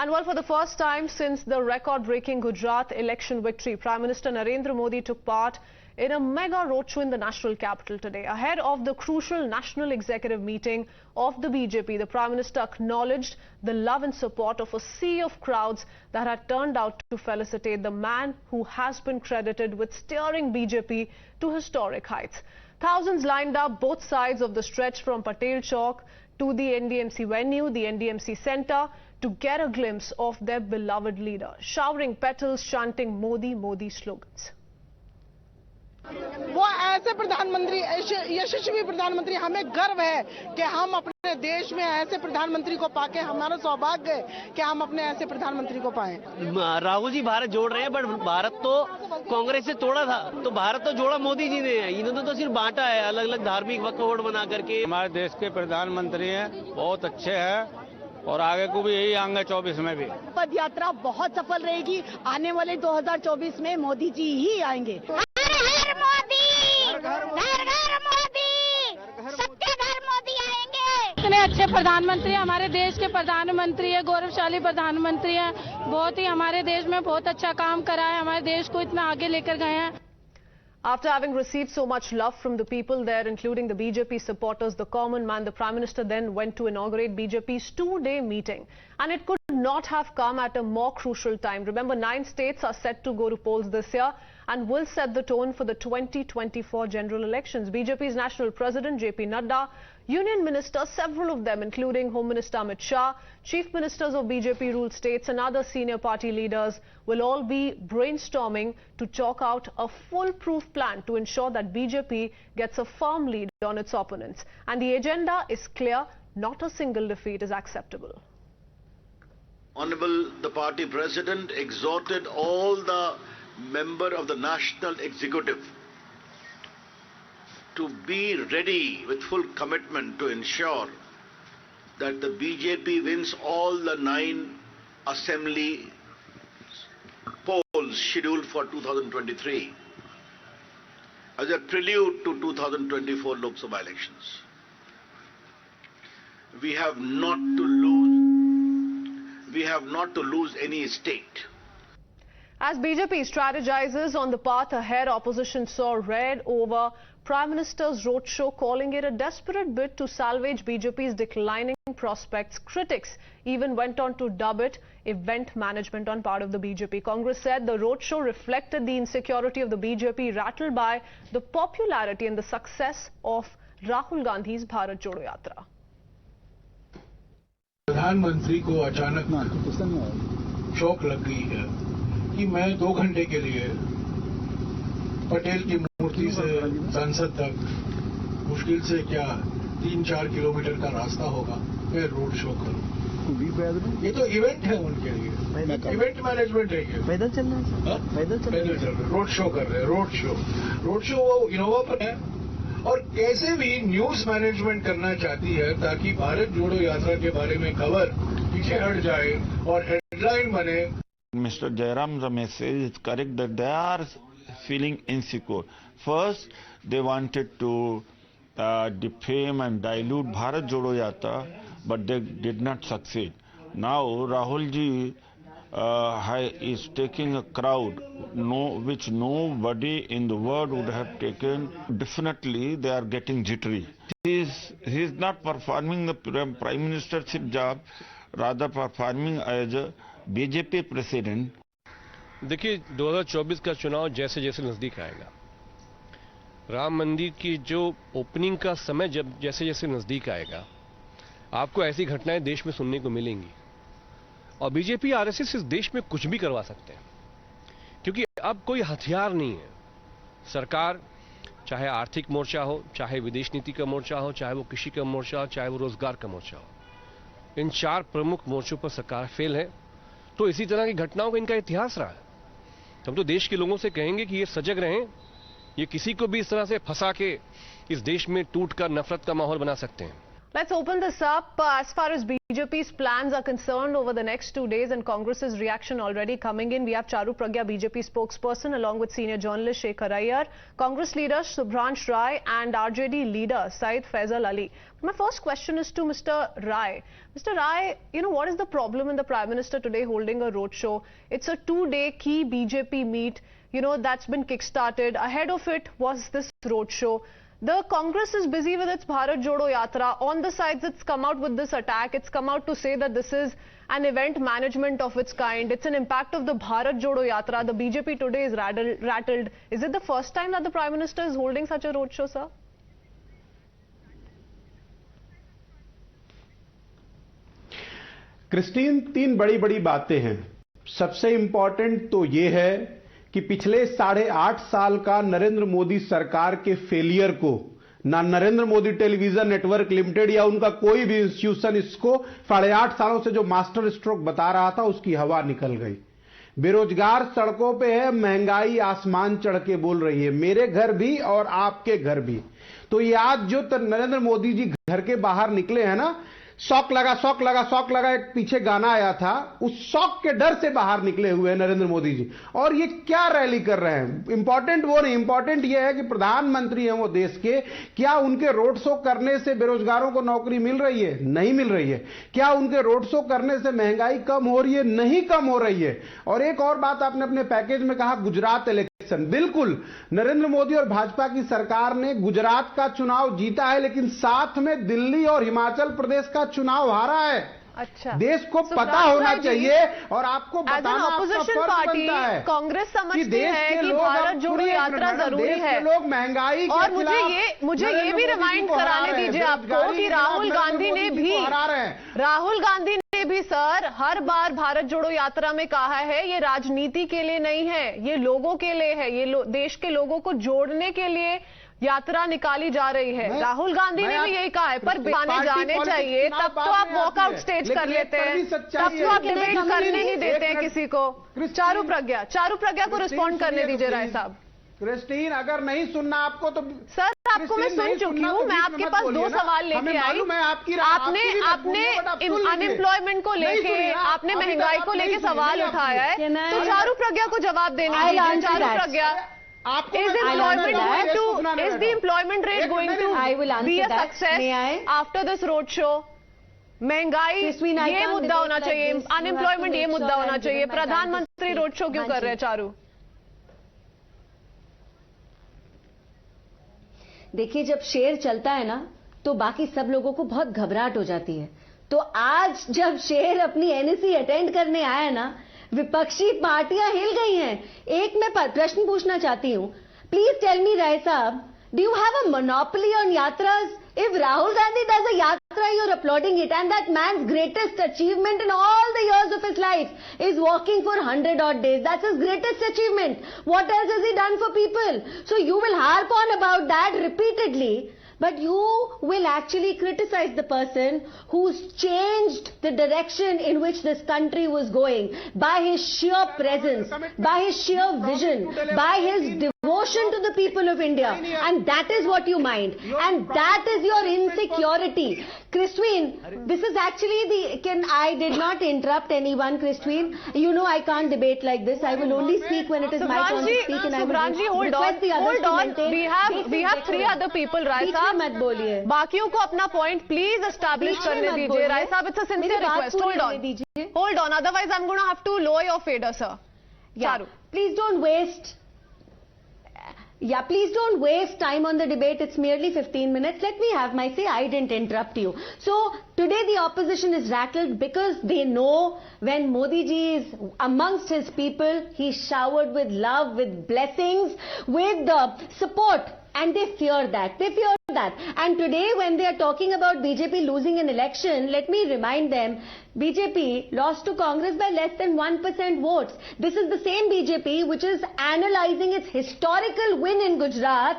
And well, for the first time since the record-breaking Gujarat election victory, Prime Minister Narendra Modi took part in a mega roadshow in the national capital today. Ahead of the crucial national executive meeting of the BJP, the Prime Minister acknowledged the love and support of a sea of crowds that had turned out to felicitate the man who has been credited with steering BJP to historic heights. Thousands lined up both sides of the stretch from Patel Chowk to the NDMC venue, the NDMC Centre, to get a glimpse of their beloved leader, showering petals, chanting Modi, Modi slogans. वो ऐसे प्रधानमंत्री, यशस्वी प्रधानमंत्री, हमें गर्व है कि हम अपने देश में ऐसे प्रधानमंत्री को पाके हमारा सौभाग्य है कि हम अपने ऐसे प्रधानमंत्री को पाएं। राहुल जी भारत जोड़ रहे हैं, बट भारत तो कांग्रेस से तोड़ा था, तो भारत तो जोड़ा मोदी जी ने है। इन्होंने तो सिर्फ बांटा है, अलग अलग धार्मिक वक्फ बना करके। हमारे देश के प्रधानमंत्री हैं, बहुत अच्छे हैं और आगे को भी यही आएंगे 24 में भी। पद यात्रा बहुत सफल रहेगी। आने वाले 2024 में मोदी जी ही आएंगे। इतने अच्छे प्रधानमंत्री, हमारे देश के प्रधानमंत्री है, गौरवशाली प्रधानमंत्री है, बहुत ही हमारे देश में बहुत अच्छा काम करा है, हमारे देश को इतना आगे लेकर गए हैं। After having received so much love from the people there, including the BJP supporters, the common man, the Prime Minister then went to inaugurate BJP's two-day meeting. And it could not have come at a more crucial time. Remember, 9 states are set to go to polls this year and will set the tone for the 2024 general elections. BJP's National President, JP Nadda, Union Ministers, several of them, including Home Minister Amit Shah, Chief Ministers of BJP-ruled states and other senior party leaders will all be brainstorming to chalk out a foolproof plan to ensure that BJP gets a firm lead on its opponents. And the agenda is clear, not a single defeat is acceptable. Honorable the party president exhorted all the members of the national executive to be ready with full commitment to ensure that the BJP wins all the 9 assembly polls scheduled for 2023 as a prelude to 2024 Lok Sabha elections. We have not to lose any state. As BJP strategizes on the path ahead, opposition saw red over Prime Minister's roadshow, calling it a desperate bid to salvage BJP's declining prospects. Critics even went on to dub it event management on part of the BJP. Congress said the roadshow reflected the insecurity of the BJP, rattled by the popularity and the success of Rahul Gandhi's Bharat Jodo Yatra. प्रधानमंत्री को अचानक शौक लग गई है कि मैं 2 घंटे के लिए पटेल की मूर्ति से संसद तक मुश्किल से क्या 3-4 किलोमीटर का रास्ता होगा, मैं रोड शो करूं। ये तो इवेंट है उनके लिए, इवेंट मैनेजमेंट है ये। पैदल चल रहे हैं, पैदल चल रहे हैं, रोड शो कर रहे हैं। रोड शो वो इनोवा पर है और कैसे भी न्यूज मैनेजमेंट करना चाहती है ताकि भारत जोड़ो यात्रा के बारे में खबर पीछे हट जाए और हेडलाइन बने। Mr. Jairam's message is correct that they are feeling insecure. First, they wanted to defame and dilute Bharat Jodo Yatra, but they did not succeed. Now, Rahul ji is taking a crowd which nobody in the world would have taken. Definitely, they are getting jittery. He is not performing the Prime Ministership job, rather performing as a BJP president. देखिए 2024 का चुनाव जैसे जैसे नजदीक आएगा, राम मंदिर की जो ओपनिंग का समय जब जैसे जैसे नजदीक आएगा, आपको ऐसी घटनाएं देश में सुनने को मिलेंगी। और बीजेपी आरएसएस इस देश में कुछ भी करवा सकते हैं, क्योंकि अब कोई हथियार नहीं है। सरकार, चाहे आर्थिक मोर्चा हो, चाहे विदेश नीति का मोर्चा हो, चाहे वो कृषि का मोर्चा हो, चाहे वो रोजगार का मोर्चा हो, इन 4 प्रमुख मोर्चों पर सरकार फेल है। तो इसी तरह की घटनाओं का इनका इतिहास रहा है। हम तो देश के लोगों से कहेंगे कि ये सजग रहें, ये किसी को भी इस तरह से फंसा के इस देश में टूट कर नफरत का माहौल बना सकते हैं। Let's open this up. As far as BJP's plans are concerned over the next 2 days and Congress's reaction already coming in, we have Charu Pragya, BJP spokesperson, along with senior journalist Sekhar Iyer, Congress leader Subhranshu Rai and RJD leader Syed Faisal Ali. My first question is to Mr. Rai. Mr. Rai, what is the problem in the Prime Minister today holding a roadshow? It's a 2-day key BJP meet, that's been kick-started. Ahead of it was this roadshow. The Congress is busy with its Bharat Jodo Yatra. On the sides, it's come out with this attack. It's come out to say that this is an event management of its kind. It's an impact of the Bharat Jodo Yatra. The BJP today is rattled. Is it the first time that the Prime Minister is holding such a roadshow, sir? Christine, 3 बड़ी बातें हैं। सबसे important तो ये है कि पिछले 8.5 साल का नरेंद्र मोदी सरकार के फेलियर को ना Narendra Modi television network limited या उनका कोई भी इंस्टीट्यूशन इसको 8.5 सालों से जो मास्टर स्ट्रोक बता रहा था, उसकी हवा निकल गई। बेरोजगार सड़कों पे है, महंगाई आसमान चढ़ के बोल रही है, मेरे घर भी और आपके घर भी। तो ये आज जो नरेंद्र मोदी जी घर के बाहर निकले हैं ना, शौक लगा, एक पीछे गाना आया था, उस शौक के डर से बाहर निकले हुए हैं नरेंद्र मोदी जी। और ये क्या रैली कर रहे हैं? इंपॉर्टेंट वो नहीं, इंपॉर्टेंट ये है कि प्रधानमंत्री हैं वो देश के, क्या उनके रोड शो करने से बेरोजगारों को नौकरी मिल रही है? नहीं मिल रही है। क्या उनके रोड शो करने से महंगाई कम हो रही है? नहीं कम हो रही है। और एक और बात आपने अपने पैकेज में कहा, गुजरात इलेक्शन। बिल्कुल, नरेंद्र मोदी और भाजपा की सरकार ने गुजरात का चुनाव जीता है, लेकिन साथ में दिल्ली और हिमाचल प्रदेश का चुनाव हारा है। अच्छा, देश को पता होना चाहिए और आपको बताना आपका फर्ज बनता है। कांग्रेस समझती है कि भारत जोड़ो यात्रा जरूरी है। लोग महंगाई और मुझे ये भी रिमाइंड कराने दीजिए आपको कि राहुल गांधी ने भी सर हर बार भारत जोड़ो यात्रा में कहा है, ये राजनीति के लिए नहीं है, ये लोगों के लिए है, ये देश के लोगों को जोड़ने के लिए यात्रा निकाली जा रही है। राहुल गांधी ने भी यही कहा है, पर आने जाने चाहिए, तब तो आप वॉकआउट स्टेज कर लेते हैं, तब तो आप डिबेट करने नहीं देते हैं किसी को। चारू प्रज्ञा को रिस्पॉन्ड करने दीजिए राय साहब। क्रिस्टीन, अगर नहीं सुनना आपको तो सर, आपको मैं सुन चुकी हूँ। मैं आपके पास 2 सवाल लेके आई। आपने अनएम्प्लॉयमेंट को लेके, आपने महंगाई को लेके सवाल उठाया है, तो चारू प्रज्ञा को जवाब देना है। चारू प्रज्ञा, is the employment rate going to be a success after this road show? महंगाई ये मुद्दा होना चाहिए, अनएम्प्लॉयमेंट ये मुद्दा होना चाहिए। प्रधानमंत्री रोड शो क्यों कर रहे हैं चारू? देखिए, जब शेर चलता है ना, तो बाकी सब लोगों को बहुत घबराहट हो जाती है। तो आज जब शेर अपनी एनएसी अटेंड करने आया ना, विपक्षी पार्टियां हिल गई हैं। एक मैं प्रश्न पूछना चाहती हूं, please tell me Rai sahab, do you have a monopoly on yatras? If Rahul Gandhi does a yatra, you're applauding it, and that man's greatest achievement in all the years of his life is walking for 100 odd days. That's his greatest achievement. What else has he done for people? So you will harp on about that repeatedly, but you will actually criticize the person who's changed the direction in which this country was going by his sheer presence, by his sheer vision, by his devotion to the people of India, and that is what you mind, and that is your insecurity. Krtizween, this is actually I did not interrupt anyone, Krtizween. You know I can't debate like this. I will only speak when it is my turn to speak, and I will request the others to maintain. We have 3 other people, Rai साहब मत बोलिए। बाकियों को अपना point please establish करने दीजिए। Rai साहब, it's a sincere request. Hold on. Otherwise, I'm going to have to lower your fader, sir. Yeah. Please don't waste. Yeah, please don't waste time on the debate. It's merely 15 minutes. Let me have my say. I didn't interrupt you. So today the opposition is rattled because they know when Modi ji is amongst his people, he's showered with love, with blessings, with support. And they fear that. And today when they are talking about BJP losing an election, let me remind them, BJP lost to Congress by less than 1% votes. This is the same BJP which is analyzing its historical win in Gujarat.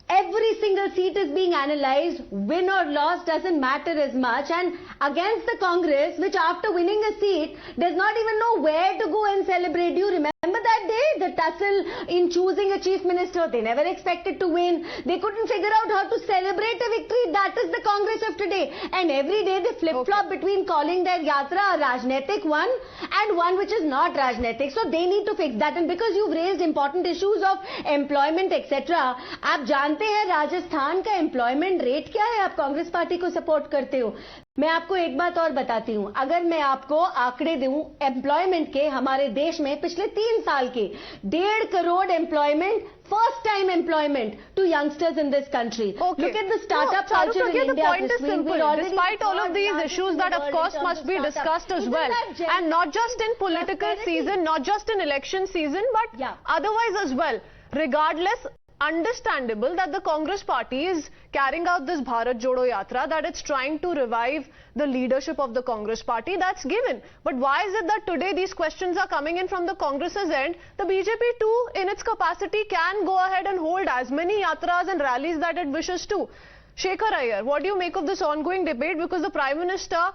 Every single seat is being analyzed. Win or loss doesn't matter as much. And against the Congress, which after winning a seat does not even know where to go and celebrate. Do you remember that day, the tussle in choosing a chief minister. They never expected to win. They couldn't figure out how to celebrate a victory. That is the Congress of today. And every day they flip-flop between calling their Yatra a Rajnetik one and one which is not Rajnetik. So they need to fix that. And because you've raised important issues of employment, etc. आप जानते हैं राजस्थान का employment rate क्या है? आप Congress party को support करते हो. मैं आपको एक बात और बताती हूं. अगर मैं आपको आंकड़े दूं एम्प्लॉयमेंट के, हमारे देश में पिछले 3 साल के 1.5 crore employment, first time employment to youngsters in this country. Okay. Look at the startup culture in India. The point is simple. Despite all of these issues that of course must be discussed as well, and not just in political season, not just in election season, but otherwise as well, regardless, understandable that the Congress party is carrying out this Bharat Jodo Yatra, that it's trying to revive the leadership of the Congress party. That's given. But why is it that today these questions are coming in from the Congress's end? The BJP too, in its capacity, can go ahead and hold as many yatras and rallies that it wishes to. Sekhar Iyer, what do you make of this ongoing debate? Because the Prime Minister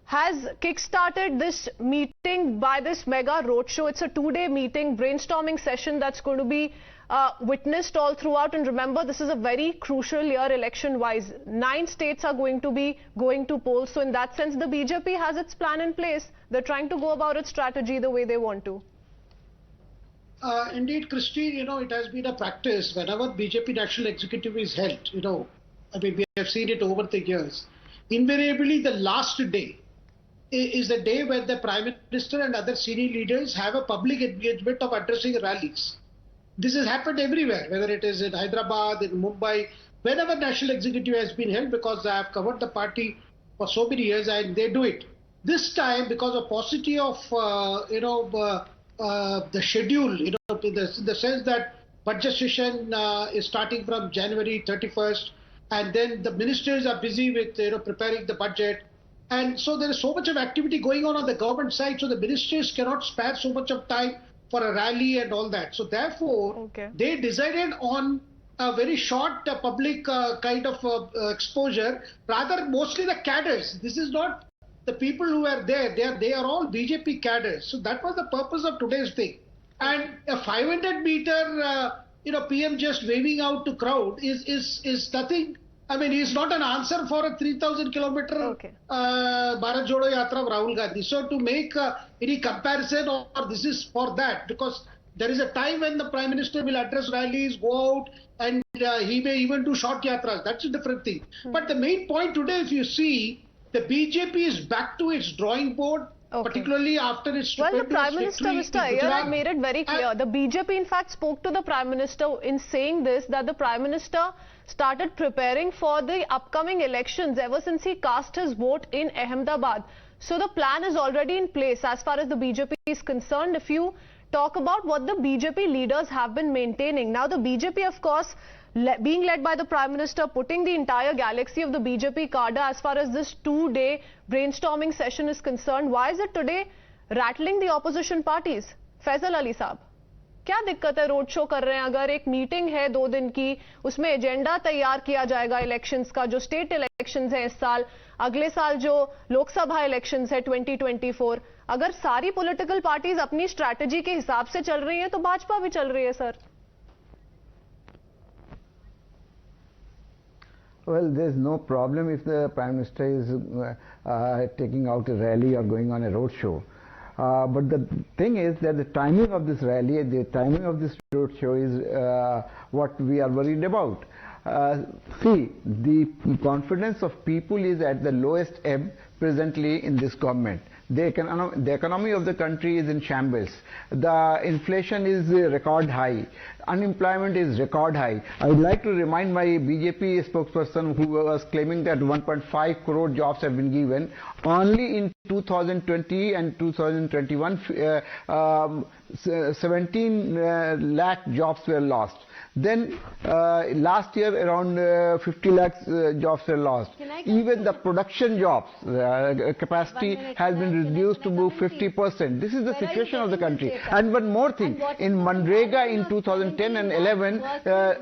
has kick-started this meeting by this Mega Roadshow. It's a 2-day meeting, brainstorming session that's going to be witnessed all throughout. And remember, this is a very crucial year election-wise. 9 states are going to be going to polls. So in that sense, the BJP has its plan in place. They're trying to go about its strategy the way they want to. Indeed, Christy, it has been a practice whenever BJP National Executive is held, I mean, we have seen it over the years. Invariably, the last day is the day when the Prime Minister and other senior leaders have a public engagement of addressing rallies. This has happened everywhere, whether it is in Hyderabad, in Mumbai, whenever National Executive has been held, because I have covered the party for so many years and they do it. This time, because of paucity of, the schedule, in the sense that budget session is starting from January 31st, and then the ministers are busy with, preparing the budget. And so there is so much of activity going on the government side, so the ministers cannot spare so much of time for a rally and all that. So therefore, they decided on a very short public kind of exposure, rather mostly the cadres. This is not the people who are there. They are all BJP cadres. So that was the purpose of today's thing. And a 500-meter, PM just waving out to crowd is nothing. I mean, it's not an answer for a 3,000-kilometer Bharat Jodo Yatra of Rahul Gandhi. So to make any comparison or this is for that, because there is a time when the Prime Minister will address rallies, go out, and he may even do short yatras. That's a different thing. But the main point today, if you see, the BJP is back to its drawing board, particularly after its Well, the Prime Minister, Mr. Iyer, made it very clear. The BJP, in fact, spoke to the Prime Minister in saying this, that the Prime Minister started preparing for the upcoming elections ever since he cast his vote in Ahmedabad. So the plan is already in place as far as the BJP is concerned. If you talk about what the BJP leaders have been maintaining, now the BJP, of course, being led by the Prime Minister, putting the entire galaxy of the BJP cadre as far as this 2-day brainstorming session is concerned, why is it today rattling the opposition parties? Faisal Ali Saab, क्या दिक्कत है? Road show कर रहे हैं, अगर एक meeting है 2 दिन की, उसमें एजेंडा तैयार किया जाएगा इलेक्शंस का, जो स्टेट इलेक्शंस है इस साल, अगले साल जो लोकसभा इलेक्शंस है 2024, अगर सारी पॉलिटिकल पार्टीज अपनी स्ट्रैटेजी के हिसाब से चल रही हैं तो भाजपा भी चल रही है sir. Well, there's no problem if the Prime Minister is taking out a rally or going on a road show. But the thing is that the timing of this rally, the timing of this road show is what we are worried about. See, the confidence of people is at the lowest ebb presently in this government. The economy of the country is in shambles. The inflation is record high. Unemployment is record high. I would like to remind my BJP spokesperson who was claiming that 1.5 crore jobs have been given. Only in 2020 and 2021, 17 lakh jobs were lost. Then last year around 50 lakhs jobs were lost. Even the production jobs capacity has been reduced to 50%. This is the situation of the country. And one more thing, in Manrega in 2010 and 11,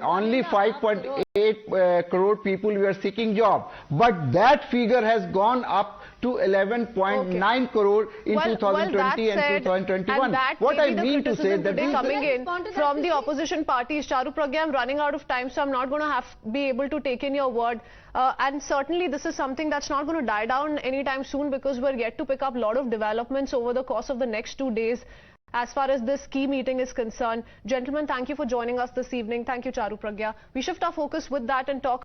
only 5.8 crore people were seeking job. But that figure has gone up to 11.9 crore in 2020 and 2021. What I the mean to say criticism that today these- coming in from the opposition parties. Charu Pragya, I'm running out of time, so I'm not going to be able to take in your word. And certainly this is something that's not going to die down anytime soon, because we're yet to pick up a lot of developments over the course of the next 2 days as far as this key meeting is concerned. Gentlemen, thank you for joining us this evening. Thank you, Charu Pragya. We shift our focus with that and talk